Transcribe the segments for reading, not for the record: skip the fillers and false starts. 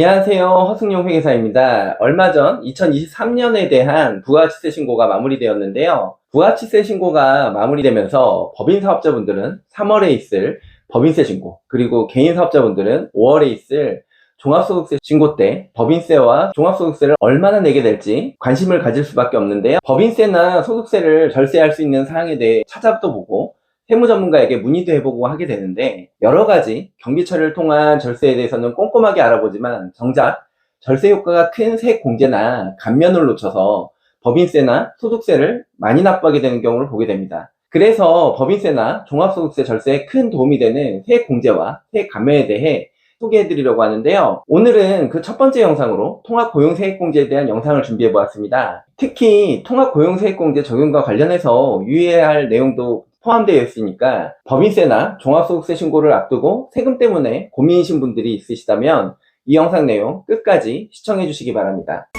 안녕하세요. 허승용 회계사입니다. 얼마 전 2023년에 대한 부가치세 신고가 마무리되었는데요. 부가치세 신고가 마무리되면서 법인사업자분들은 3월에 있을 법인세 신고, 그리고 개인사업자분들은 5월에 있을 종합소득세 신고 때 법인세와 종합소득세를 얼마나 내게 될지 관심을 가질 수밖에 없는데요. 법인세나 소득세를 절세할 수 있는 사항에 대해 찾아도 보고 세무 전문가에게 문의도 해보고 하게 되는데, 여러 가지 경비 처리를 통한 절세에 대해서는 꼼꼼하게 알아보지만 정작 절세 효과가 큰 세액 공제나 감면을 놓쳐서 법인세나 소득세를 많이 납부하게 되는 경우를 보게 됩니다. 그래서 법인세나 종합소득세 절세에 큰 도움이 되는 세액 공제와 세액 감면에 대해 소개해드리려고 하는데요. 오늘은 그 첫 번째 영상으로 통합고용세액공제에 대한 영상을 준비해 보았습니다. 특히 통합고용세액공제 적용과 관련해서 유의해야 할 내용도 포함되어 있으니까 법인세나 종합소득세 신고를 앞두고 세금 때문에 고민이신 분들이 있으시다면 이 영상 내용 끝까지 시청해 주시기 바랍니다.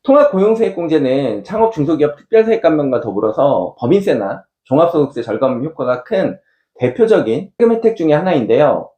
통합고용세액공제는 창업 중소기업 특별세액 감면과 더불어서 법인세나 종합소득세 절감 효과가 큰 대표적인 세금 혜택 중에 하나인데요.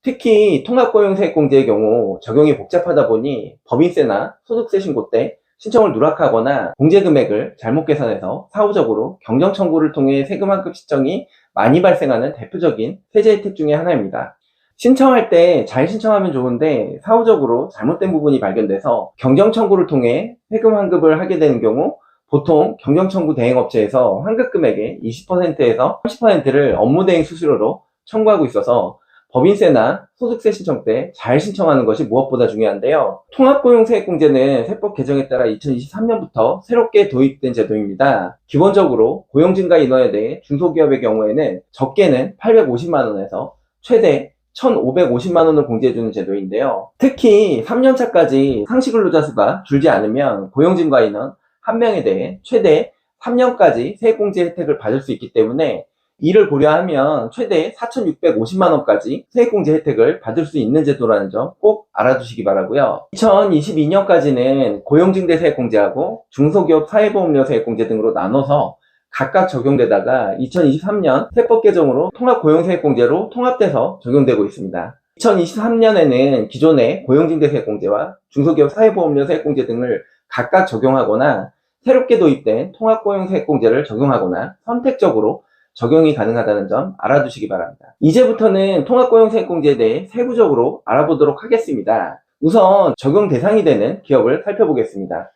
특히 통합고용세액공제의 경우 적용이 복잡하다 보니 법인세나 소득세 신고 때 신청을 누락하거나 공제금액을 잘못 계산해서 사후적으로 경정청구를 통해 세금 환급 신청이 많이 발생하는 대표적인 세제 혜택 중에 하나입니다. 신청할 때 잘 신청하면 좋은데 사후적으로 잘못된 부분이 발견돼서 경정청구를 통해 세금 환급을 하게 되는 경우 보통 경정청구 대행업체에서 환급금액의 20%에서 30%를 업무대행 수수료로 청구하고 있어서 법인세나 소득세 신청 때 잘 신청하는 것이 무엇보다 중요한데요. 통합고용세액공제는 세법 개정에 따라 2023년부터 새롭게 도입된 제도입니다. 기본적으로 고용증가 인원에 대해 중소기업의 경우에는 적게는 850만원에서 최대 1,550만원을 공제해주는 제도인데요. 특히 3년차까지 상시근로자 수가 줄지 않으면 고용증가 인원 1명에 대해 최대 3년까지 세액공제 혜택을 받을 수 있기 때문에 이를 고려하면 최대 4,650만원까지 세액공제 혜택을 받을 수 있는 제도라는 점 꼭 알아두시기 바라고요. 2022년까지는 고용증대세액공제하고 중소기업 사회보험료 세액공제 등으로 나눠서 각각 적용되다가 2023년 세법 개정으로 통합고용세액공제로 통합돼서 적용되고 있습니다. 2023년에는 기존의 고용증대세액공제와 중소기업 사회보험료 세액공제 등을 각각 적용하거나 새롭게 도입된 통합고용세액공제를 적용하거나 선택적으로 적용이 가능하다는 점 알아두시기 바랍니다. 이제부터는 통합고용세액공제에 대해 세부적으로 알아보도록 하겠습니다. 우선 적용 대상이 되는 기업을 살펴보겠습니다.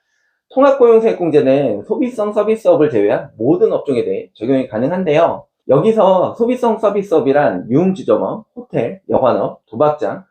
통합고용세액공제는 소비성 서비스업을 제외한 모든 업종에 대해 적용이 가능한데요. 여기서 소비성 서비스업이란 유흥주점업, 호텔, 여관업, 도박장,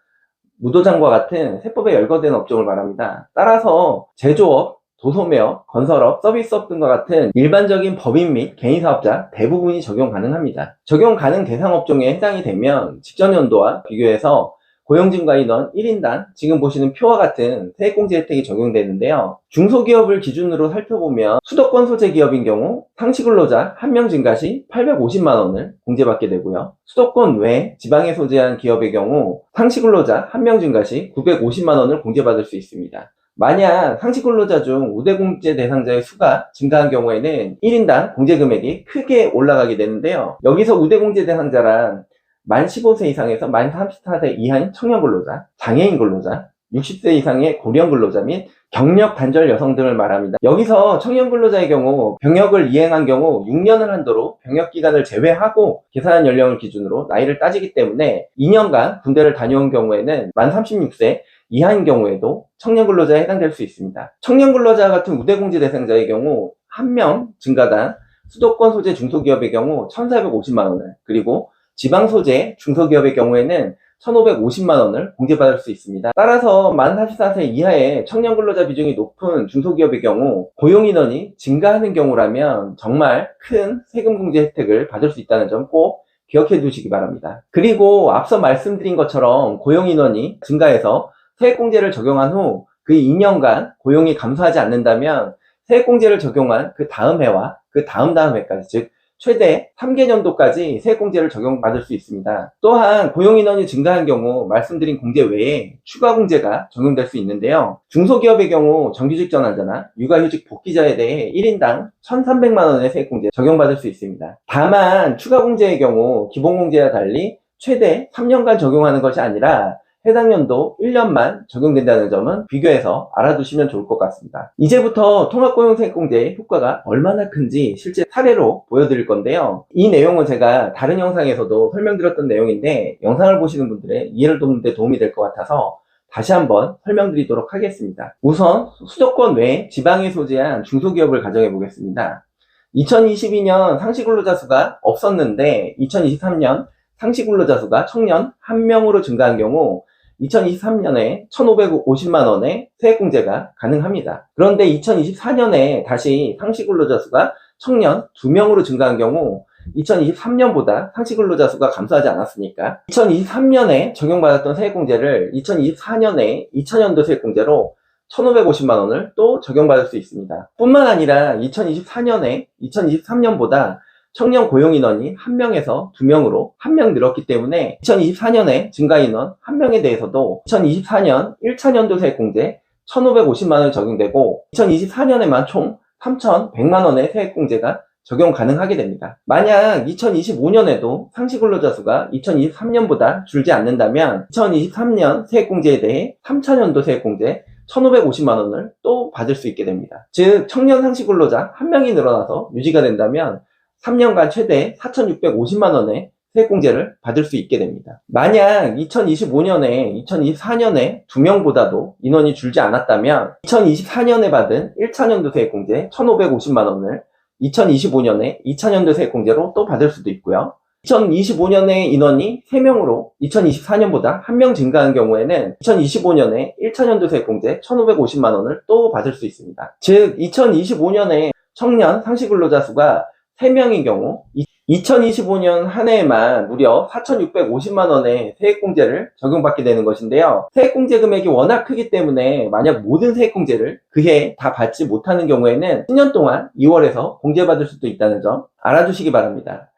무도장과 같은 세법에 열거된 업종을 말합니다. 따라서 제조업, 도소매업, 건설업, 서비스업 등과 같은 일반적인 법인 및 개인사업자 대부분이 적용 가능합니다. 적용 가능 대상 업종에 해당이 되면 직전 연도와 비교해서 고용증가 인원 1인당 지금 보시는 표와 같은 세액공제 혜택이 적용되는데요. 중소기업을 기준으로 살펴보면 수도권 소재 기업인 경우 상시근로자 1명 증가 시 850만원을 공제받게 되고요. 수도권 외 지방에 소재한 기업의 경우 상시근로자 1명 증가 시 950만원을 공제받을 수 있습니다. 만약 상시근로자 중 우대공제 대상자의 수가 증가한 경우에는 1인당 공제금액이 크게 올라가게 되는데요. 여기서 우대공제 대상자란 만 15세 이상에서 만 34세 이하인 청년 근로자, 장애인 근로자, 60세 이상의 고령 근로자 및 경력 단절 여성 등을 말합니다. 여기서 청년 근로자의 경우 병역을 이행한 경우 6년을 한도로 병역 기간을 제외하고 계산한 연령을 기준으로 나이를 따지기 때문에 2년간 군대를 다녀온 경우에는 만 36세 이하인 경우에도 청년 근로자에 해당될 수 있습니다. 청년 근로자 같은 우대공제 대상자의 경우 1명 증가당 수도권 소재 중소기업의 경우 1,450만원을, 그리고 지방 소재 중소기업의 경우에는 1,550만원을 공제받을 수 있습니다. 따라서 만 44세 이하의 청년 근로자 비중이 높은 중소기업의 경우 고용인원이 증가하는 경우라면 정말 큰 세금 공제 혜택을 받을 수 있다는 점 꼭 기억해 두시기 바랍니다. 그리고 앞서 말씀드린 것처럼 고용인원이 증가해서 세액공제를 적용한 후 그 2년간 고용이 감소하지 않는다면 세액공제를 적용한 그 다음 해와 그 다음 해까지, 즉 최대 3개년도까지 세액공제를 적용받을 수 있습니다. 또한 고용인원이 증가한 경우 말씀드린 공제 외에 추가 공제가 적용될 수 있는데요. 중소기업의 경우 정규직 전환자나 육아휴직 복귀자에 대해 1인당 1,300만 원의 세액공제 적용받을 수 있습니다. 다만 추가 공제의 경우 기본공제와 달리 최대 3년간 적용하는 것이 아니라 해당 연도 1년만 적용된다는 점은 비교해서 알아두시면 좋을 것 같습니다. 이제부터 통합고용세액공제의 효과가 얼마나 큰지 실제 사례로 보여드릴 건데요. 이 내용은 제가 다른 영상에서도 설명드렸던 내용인데 영상을 보시는 분들의 이해를 돕는 데 도움이 될 것 같아서 다시 한번 설명드리도록 하겠습니다. 우선 수도권 외 지방에 소재한 중소기업을 가정해 보겠습니다. 2022년 상시근로자 수가 없었는데 2023년 상시근로자 수가 청년 1명으로 증가한 경우 2023년에 1,550만 원의 세액공제가 가능합니다. 그런데 2024년에 다시 상시근로자 수가 청년 2명으로 증가한 경우 2023년보다 상시근로자 수가 감소하지 않았으니까 2023년에 적용받았던 세액공제를 2024년에 2000년도 세액공제로 1,550만 원을 또 적용받을 수 있습니다. 뿐만 아니라 2024년에 2023년보다 청년 고용인원이 1명에서 2명으로 1명 늘었기 때문에 2024년에 증가인원 1명에 대해서도 2024년 1차년도 세액공제 1,550만 원이 적용되고 2024년에만 총 3,100만 원의 세액공제가 적용 가능하게 됩니다. 만약 2025년에도 상시근로자 수가 2023년보다 줄지 않는다면 2023년 세액공제에 대해 3차년도 세액공제 1,550만 원을 또 받을 수 있게 됩니다. 즉 청년 상시근로자 1명이 늘어나서 유지가 된다면 3년간 최대 4,650만 원의 세액공제를 받을 수 있게 됩니다. 만약 2025년에 2024년에 2명보다도 인원이 줄지 않았다면 2024년에 받은 1차년도 세액공제 1,550만 원을 2025년에 2차년도 세액공제로 또 받을 수도 있고요. 2025년에 인원이 3명으로 2024년보다 1명 증가한 경우에는 2025년에 1차년도 세액공제 1,550만 원을 또 받을 수 있습니다. 즉 2025년에 청년 상시근로자 수가 3명인 경우 2025년 한 해에만 무려 4,650만 원의 세액공제를 적용받게 되는 것인데요. 세액공제 금액이 워낙 크기 때문에 만약 모든 세액공제를 그 해에 다 받지 못하는 경우에는 10년 동안 2월에서 공제받을 수도 있다는 점 알아두시기 바랍니다.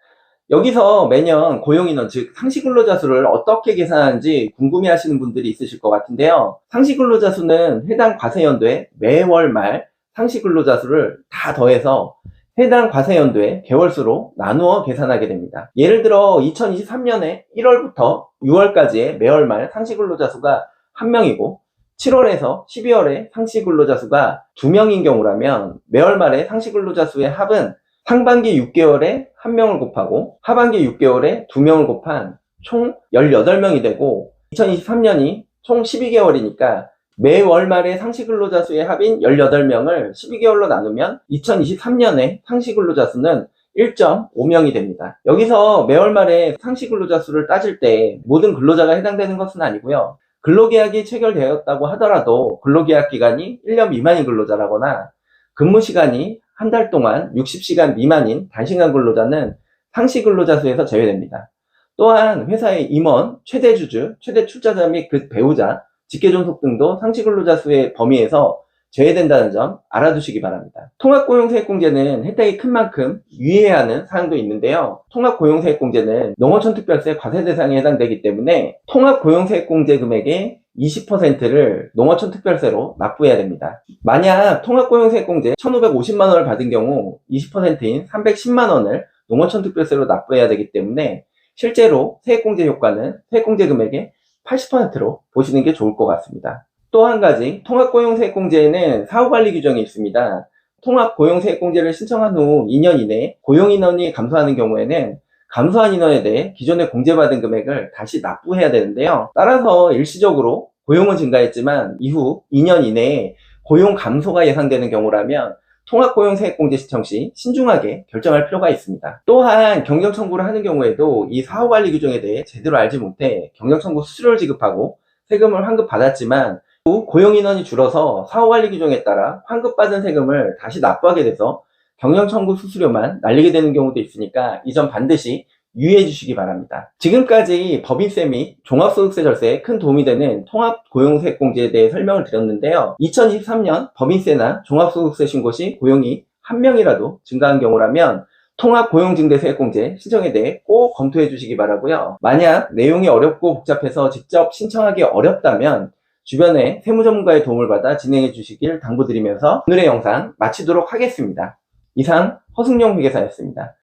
여기서 매년 고용인원 즉 상시근로자 수를 어떻게 계산하는지 궁금해하시는 분들이 있으실 것 같은데요. 상시근로자 수는 해당 과세연도의 매월 말 상시근로자 수를 다 더해서 해당 과세연도의 개월수로 나누어 계산하게 됩니다. 예를 들어 2023년에 1월부터 6월까지의 매월 말 상시근로자 수가 1명이고 7월에서 12월에 상시근로자 수가 2명인 경우라면 매월 말의 상시근로자 수의 합은 상반기 6개월에 1명을 곱하고 하반기 6개월에 2명을 곱한 총 18명이 되고 2023년이 총 12개월이니까 매월 말의 상시근로자 수의 합인 18명을 12개월로 나누면 2023년에 상시근로자 수는 1.5명이 됩니다. 여기서 매월 말에 상시근로자 수를 따질 때 모든 근로자가 해당되는 것은 아니고요. 근로계약이 체결되었다고 하더라도 근로계약 기간이 1년 미만인 근로자라거나 근무시간이 한 달 동안 60시간 미만인 단시간 근로자는 상시근로자 수에서 제외됩니다. 또한 회사의 임원, 최대 주주, 최대 출자자 및 그 배우자, 직계존속 등도 상시근로자 수의 범위에서 제외된다는 점 알아두시기 바랍니다. 통합고용세액공제는 혜택이 큰 만큼 유의해야 하는 사항도 있는데요. 통합고용세액공제는 농어촌 특별세 과세 대상에 해당되기 때문에 통합고용세액공제 금액의 20%를 농어촌 특별세로 납부해야 됩니다. 만약 통합고용세액공제 1,550만 원을 받은 경우 20%인 310만 원을 농어촌 특별세로 납부해야 되기 때문에 실제로 세액공제 효과는 세액공제 금액의 80%로 보시는 게 좋을 것 같습니다. 또 한 가지 통합고용세액공제에는 사후관리 규정이 있습니다. 통합고용세액공제를 신청한 후 2년 이내에 고용인원이 감소하는 경우에는 감소한 인원에 대해 기존에 공제받은 금액을 다시 납부해야 되는데요. 따라서 일시적으로 고용은 증가했지만 이후 2년 이내에 고용 감소가 예상되는 경우라면 통합고용세액공제 신청 시 신중하게 결정할 필요가 있습니다. 또한 경정청구를 하는 경우에도 이 사후관리 규정에 대해 제대로 알지 못해 경정청구 수수료를 지급하고 세금을 환급받았지만 고용인원이 줄어서 사후관리 규정에 따라 환급받은 세금을 다시 납부하게 돼서 경정청구 수수료만 날리게 되는 경우도 있으니까 이 점 반드시 유의해 주시기 바랍니다. 지금까지 법인세 및 종합소득세 절세에 큰 도움이 되는 통합고용세액공제에 대해 설명을 드렸는데요. 2023년 법인세나 종합소득세 신고 시 고용이 1명이라도 증가한 경우라면 통합고용증대세액공제 신청에 대해 꼭 검토해 주시기 바라고요. 만약 내용이 어렵고 복잡해서 직접 신청하기 어렵다면 주변에 세무전문가의 도움을 받아 진행해 주시길 당부드리면서 오늘의 영상 마치도록 하겠습니다. 이상 허승용 회계사였습니다.